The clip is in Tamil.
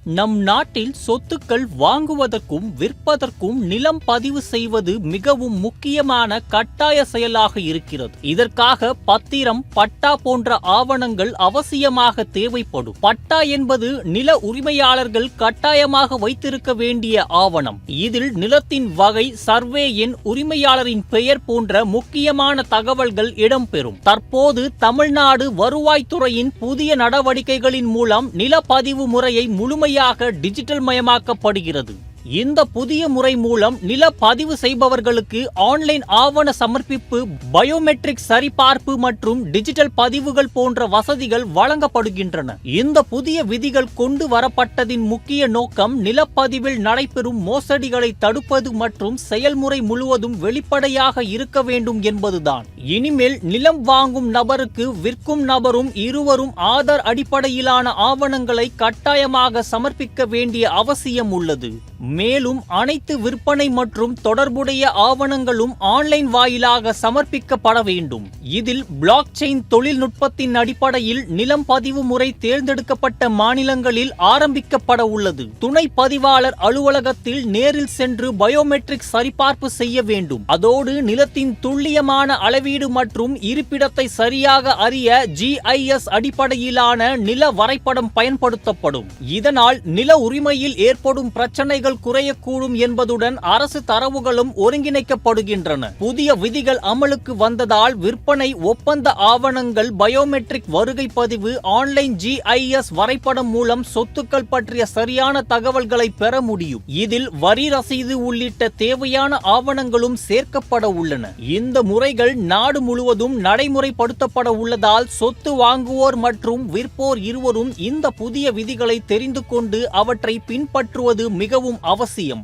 நம் நாட்டில் சொத்துக்கள் வாங்குவதற்கும் விற்பதற்கும் நிலம் பதிவு செய்வது மிகவும் முக்கியமான கட்டாய செயலாக இருக்கிறது. இதற்காக பத்திரம், பட்டா போன்ற ஆவணங்கள் அவசியமாக தேவைப்படும். பட்டா என்பது நில உரிமையாளர்கள் கட்டாயமாக வைத்திருக்க வேண்டிய ஆவணம். இதில் நிலத்தின் வகை, சர்வே எண், உரிமையாளரின் பெயர் போன்ற முக்கியமான தகவல்கள் இடம்பெறும். தற்போது தமிழ்நாடு வருவாய்த்துறையின் புதிய நடவடிக்கைகளின் மூலம் நிலப்பதிவு முறையை முழுமையாக டிஜிட்டல் மயமாக்கப்படுகிறது. இந்த புதிய முறை மூலம் நில பதிவு செய்பவர்களுக்கு ஆன்லைன் ஆவண சமர்ப்பிப்பு, பயோமெட்ரிக் சரிபார்ப்பு மற்றும் டிஜிட்டல் பதிவுகள் போன்ற வசதிகள் வழங்கப்படுகின்றன. இந்த புதிய விதிகள் கொண்டு வரப்பட்டதின் முக்கிய நோக்கம் நிலப்பதிவில் நடைபெறும் மோசடிகளை தடுப்பது மற்றும் செயல்முறை முழுவதும் வெளிப்படையாக இருக்க வேண்டும் என்பதுதான். இனிமேல் நிலம் வாங்கும் நபருக்கு விற்கும் நபரும் இருவரும் ஆதார் அடிப்படையிலான ஆவணங்களை கட்டாயமாக சமர்ப்பிக்க வேண்டிய அவசியம் உள்ளது. மேலும் அனைத்து விற்பனை மற்றும் தொடர்புடைய ஆவணங்களும் ஆன்லைன் வாயிலாக சமர்ப்பிக்கப்பட வேண்டும். இதில் பிளாக் செயின் தொழில்நுட்பத்தின் அடிப்படையில் நிலம் பதிவு முறை தேர்ந்தெடுக்கப்பட்ட மாநிலங்களில் ஆரம்பிக்கப்பட உள்ளது. துணை பதிவாளர் அலுவலகத்தில் நேரில் சென்று பயோமெட்ரிக் சரிபார்ப்பு செய்ய வேண்டும். அதோடு நிலத்தின் துல்லியமான அளவீடு மற்றும் இருப்பிடத்தை சரியாக அறிய GIS அடிப்படையிலான நில வரைபடம் பயன்படுத்தப்படும். இதனால் நில உரிமையில் ஏற்படும் பிரச்சனைகள் குறையக்கூடும் என்பதுடன் அரசு தரவுகளும் ஒருங்கிணைக்கப்படுகின்றன. புதிய விதிகள் அமலுக்கு வந்ததால் விற்பனை, ஒப்பந்த ஆவணங்கள், பயோமெட்ரிக் வருகை பதிவு, ஆன்லைன் GIS வரைபடம் மூலம் சொத்துக்கள் பற்றிய சரியான தகவல்களை பெற முடியும். இதில் வரி ரசீது உள்ளிட்ட தேவையான ஆவணங்களும் சேர்க்கப்பட உள்ளன. இந்த முறைகள் நாடு முழுவதும் நடைமுறைப்படுத்தப்பட உள்ளதால் சொத்து வாங்குவோர் மற்றும் விற்போர் இருவரும் இந்த புதிய விதிகளை தெரிந்து கொண்டு அவற்றை பின்பற்றுவது மிகவும் அவசியம்.